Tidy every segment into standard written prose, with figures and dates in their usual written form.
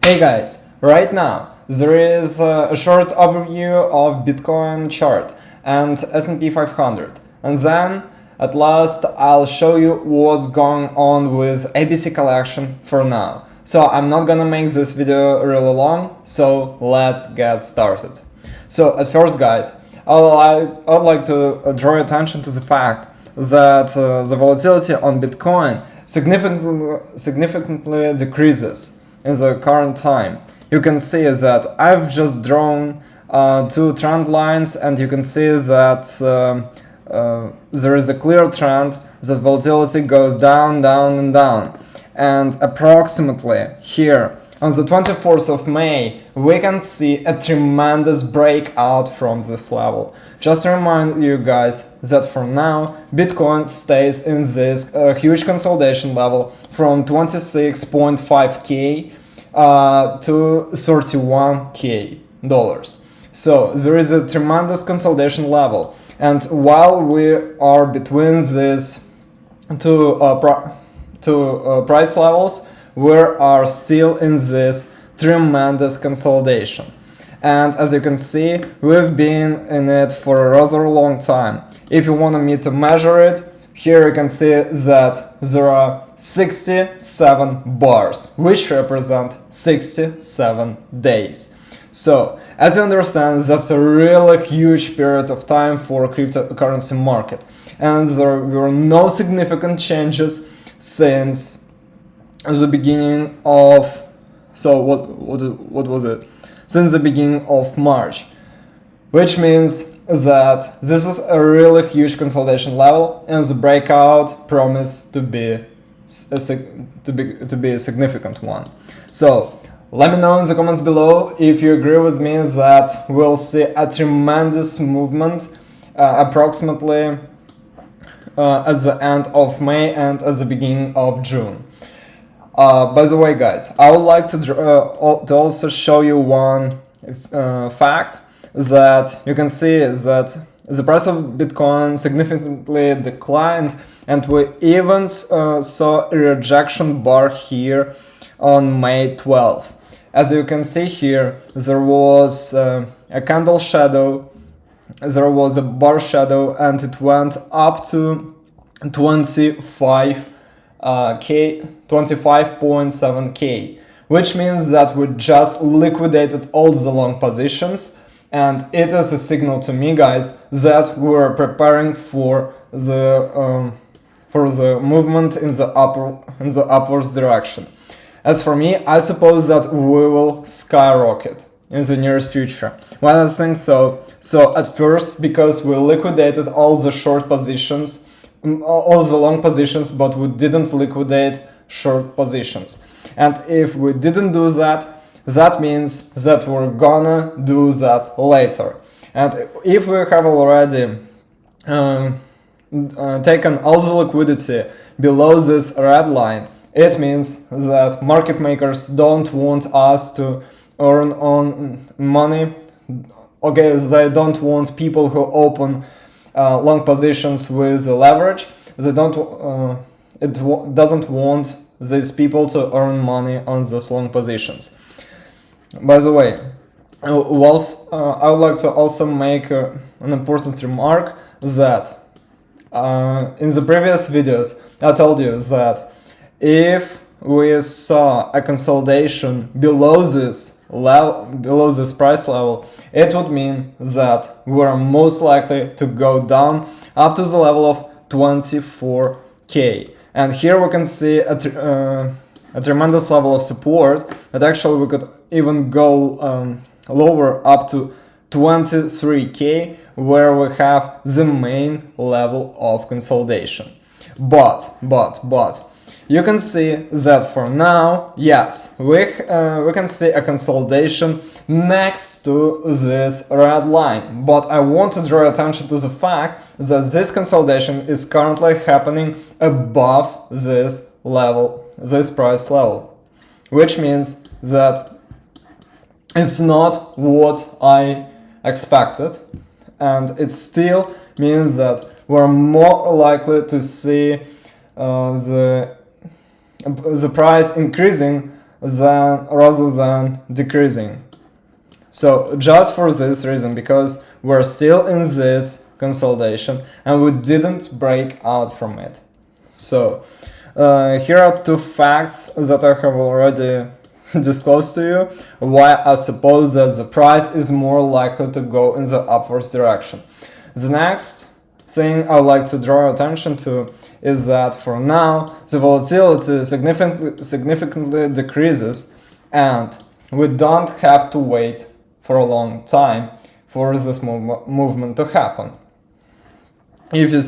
Hey guys, right now there is a short overview of Bitcoin chart and S&P 500, and then at last I'll show you what's going on with ABC collection for now. So I'm not gonna make this video really long, so let's get started. So at first guys, I'd like to draw your attention to the fact that the volatility on Bitcoin significantly decreases in the current time. You can see that I've just drawn two trend lines, and you can see that there is a clear trend that volatility goes down, down and down. And approximately here on the 24th of May, we can see a tremendous breakout from this level. Just to remind you guys that for now, Bitcoin stays in this huge consolidation level from 26.5k to 31k dollars. So there is a tremendous consolidation level, and while we are between these two price levels, we are still in this tremendous consolidation. And as you can see, we've been in it for a rather long time. If you want me to measure it, here you can see that there are 67 bars, which represent 67 days. So, as you understand, that's a really huge period of time for cryptocurrency market. And there were no significant changes since the beginning of, what was it? Since the beginning of March, which means that this is a really huge consolidation level, and the breakout promised to be a significant one. So let me know in the comments below if you agree with me that we'll see a tremendous movement approximately at the end of May and at the beginning of June. By the way, guys, I would like to also show you one fact, that you can see that the price of Bitcoin significantly declined, and we even saw a rejection bar here on May 12th. As you can see here, there was a candle shadow, there was a bar shadow, and it went up to 25.7k, which means that we just liquidated all the long positions, and it is a signal to me, guys, that we're preparing for the movement in the upwards direction. As for me, I suppose that we will skyrocket in the nearest future. Why do I think so? So at first, because we liquidated all the short positions, all the long positions, but we didn't liquidate short positions. And if we didn't do that, that means that we're gonna do that later. And if we have already taken all the liquidity below this red line, it means that market makers don't want us to earn on money. Okay, they don't want people who open long positions with leverage. They don't. Doesn't want these people to earn money on those long positions. By the way, I would like to also make an important remark that in the previous videos I told you that if we saw a consolidation below this price level, it would mean that we're most likely to go down up to the level of 24k. And here we can see a tremendous level of support, that actually we could even go lower up to 23k, where we have the main level of consolidation. But you can see that for now, yes, we can see a consolidation next to this red line. But I want to draw attention to the fact that this consolidation is currently happening above this level, this price level, which means that it's not what I expected, and it still means that we're more likely to see the price increasing rather than decreasing. So just for this reason, because we're still in this consolidation and we didn't break out from it. So here are two facts that I have already disclosed to you why I suppose that the price is more likely to go in the upwards direction. The next thing I'd like to draw attention to is that for now the volatility significantly decreases and we don't have to wait for a long time for this movement to happen. If you,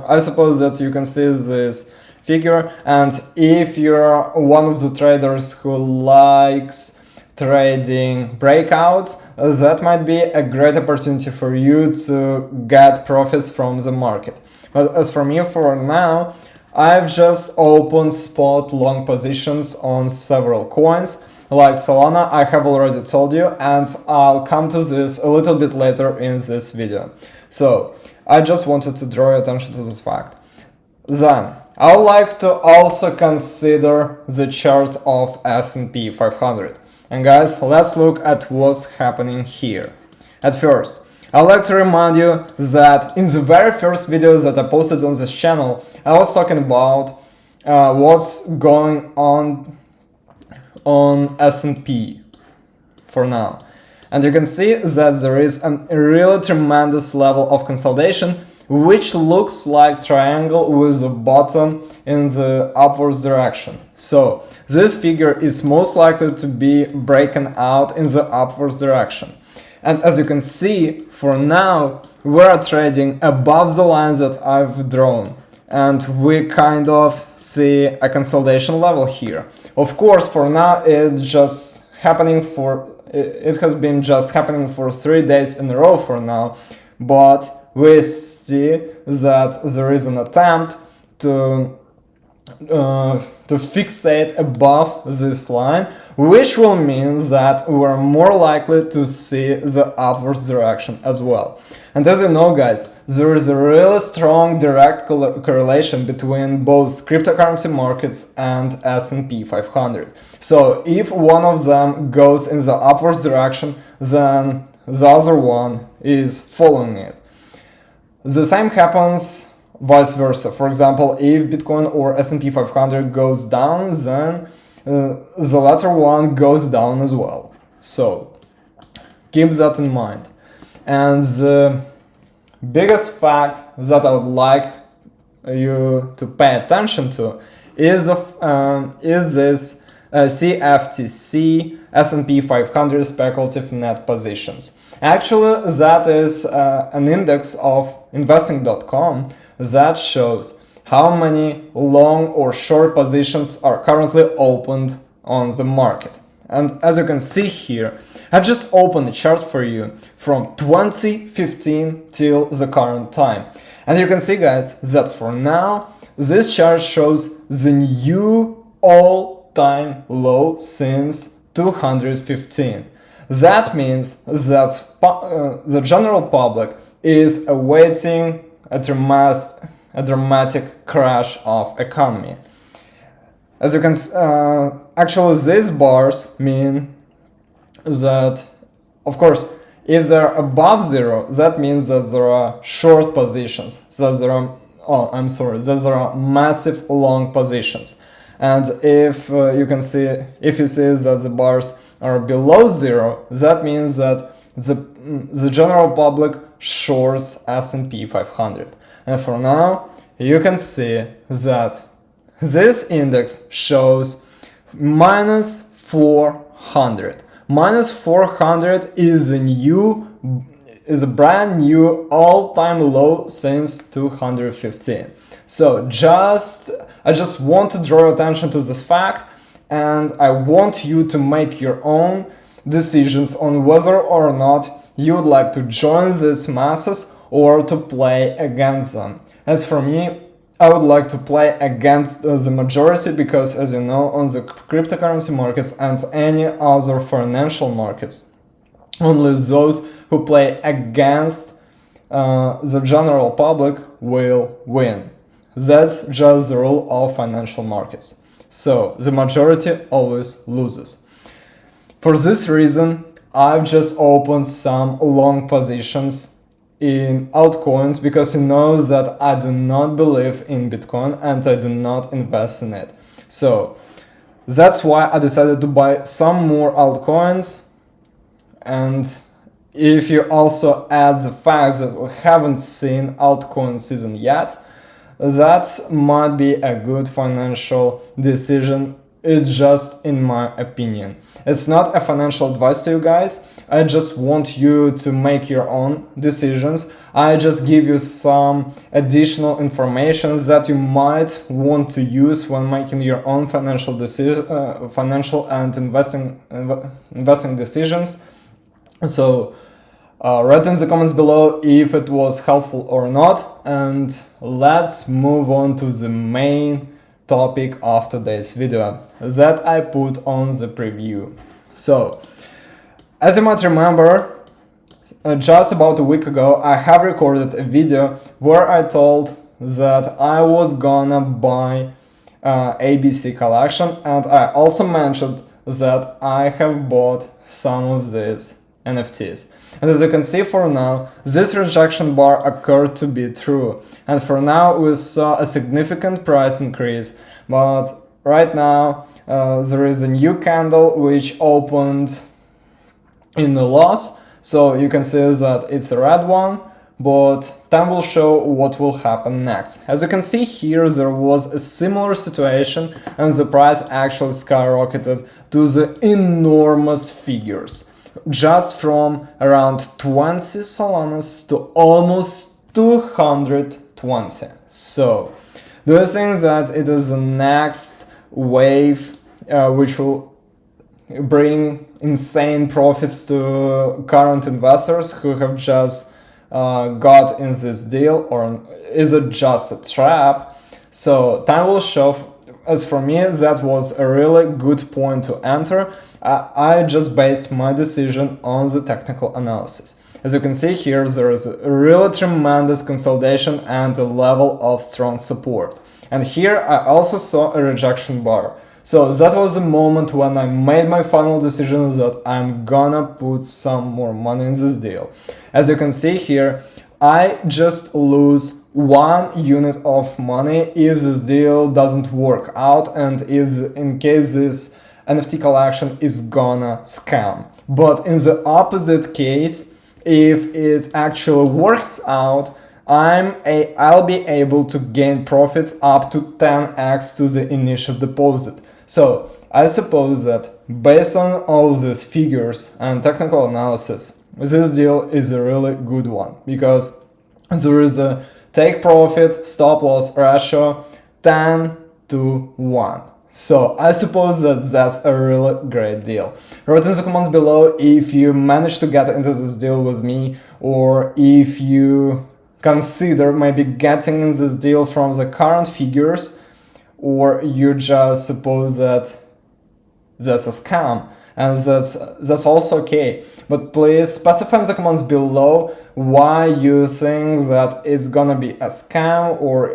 I suppose that you can see this figure, and if you're one of the traders who likes trading breakouts, that might be a great opportunity for you to get profits from the market. But as for me, for now, I've just opened spot long positions on several coins. Like Solana, I have already told you, and I'll come to this a little bit later in this video. So I just wanted to draw your attention to this fact. Then I would like to also consider the chart of S&P 500. And guys, let's look at what's happening here. At first, I'd like to remind you that in the very first video that I posted on this channel, I was talking about what's going on S&P for now. And you can see that there is a really tremendous level of consolidation, which looks like triangle with a bottom in the upwards direction. So this figure is most likely to be breaking out in the upwards direction. And as you can see, for now, we're trading above the lines that I've drawn. And we kind of see a consolidation level here. Of course, for now, it's just happening it has been just happening for 3 days in a row for now. But we see that there is an attempt to fixate above this line, which will mean that we're more likely to see the upwards direction as well. And as you know, guys, there is a really strong direct correlation between both cryptocurrency markets and S&P 500. So if one of them goes in the upwards direction, then the other one is following it. The same happens vice versa. For example, if Bitcoin or S&P 500 goes down, then the latter one goes down as well. So keep that in mind. And the biggest fact that I would like you to pay attention to is this CFTC S&P 500 speculative net positions. Actually, that is an index of investing.com that shows how many long or short positions are currently opened on the market. And as you can see here, I just opened a chart for you from 2015 till the current time. And you can see, guys, that for now, this chart shows the new all-time low since 215. That means that the general public is awaiting a dramatic crash of economy. As you can actually these bars mean that, of course, if they're above zero, that means that there are short positions, that there are massive long positions. And if you see that the bars are below zero, that means that the general public shorts S&P 500. And for now, you can see that this index shows minus 400. Minus 400 is a brand new all-time low since 215. So I just want to draw attention to this fact, and I want you to make your own decisions on whether or not you would like to join these masses or to play against them. As for me, I would like to play against the majority because, as you know, on the cryptocurrency markets and any other financial markets, only those who play against the general public will win. That's just the rule of financial markets. So the majority always loses. For this reason, I've just opened some long positions in altcoins because you know that I do not believe in Bitcoin and I do not invest in it. So that's why I decided to buy some more altcoins. And if you also add the fact that we haven't seen altcoin season yet, that might be a good financial decision. It's just in my opinion. It's not a financial advice to you guys. I just want you to make your own decisions. I just give you some additional information that you might want to use when making your own financial and investing decisions. So write in the comments below if it was helpful or not, and let's move on to the main topic of today's video that I put on the preview. So, as you might remember, just about a week ago I have recorded a video where I told that I was gonna buy ABC collection, and I also mentioned that I have bought some of these NFTs. And as you can see, for now, this rejection bar occurred to be true. And for now, we saw a significant price increase. But right now, there is a new candle which opened in a loss. So you can see that it's a red one. But time will show what will happen next. As you can see here, there was a similar situation and the price actually skyrocketed to the enormous figures. Just from around 20 Solanas to almost 220. So, do you think that it is the next wave which will bring insane profits to current investors who have just got in this deal, or is it just a trap? So, time will show. As for me, that was a really good point to enter. I just based my decision on the technical analysis. As you can see here, there is a really tremendous consolidation and a level of strong support. And here I also saw a rejection bar. So that was the moment when I made my final decision that I'm gonna put some more money in this deal. As you can see here, I just lose 1 unit of money if this deal doesn't work out and if in case this NFT collection is gonna scam. But in the opposite case, if it actually works out, I'll be able to gain profits up to 10x to the initial deposit. So I suppose that based on all these figures and technical analysis, this deal is a really good one because there is a take profit stop loss ratio 10:1. So I suppose that that's a really great deal. Write in the comments below if you managed to get into this deal with me, or if you consider maybe getting in this deal from the current figures, or you just suppose that that's a scam, and that's also okay. But please specify in the comments below why you think that it's gonna be a scam, or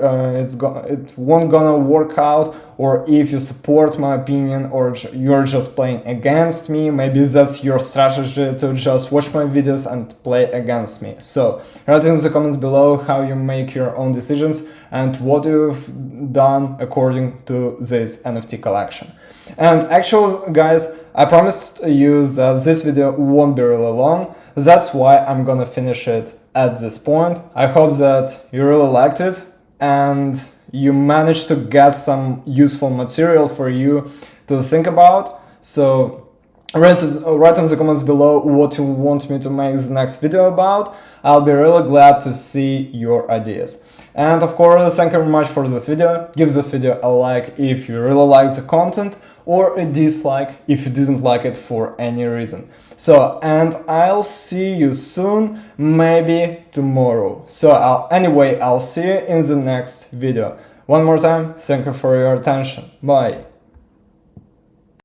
it won't gonna work out, or if you support my opinion, or you're just playing against me. Maybe that's your strategy to just watch my videos and play against me. So write in the comments below how you make your own decisions and what you've done according to this NFT collection. And actually, guys, I promised you that this video won't be really long. That's why I'm gonna finish it at this point. I hope that you really liked it and you managed to get some useful material for you to think about. So write in the comments below what you want me to make the next video about. I'll be really glad to see your ideas. And of course, thank you very much for this video. Give this video a like if you really like the content, or a dislike if you didn't like it for any reason. So, and I'll see you soon, maybe tomorrow. So anyway, I'll see you in the next video. One more time, thank you for your attention. Bye.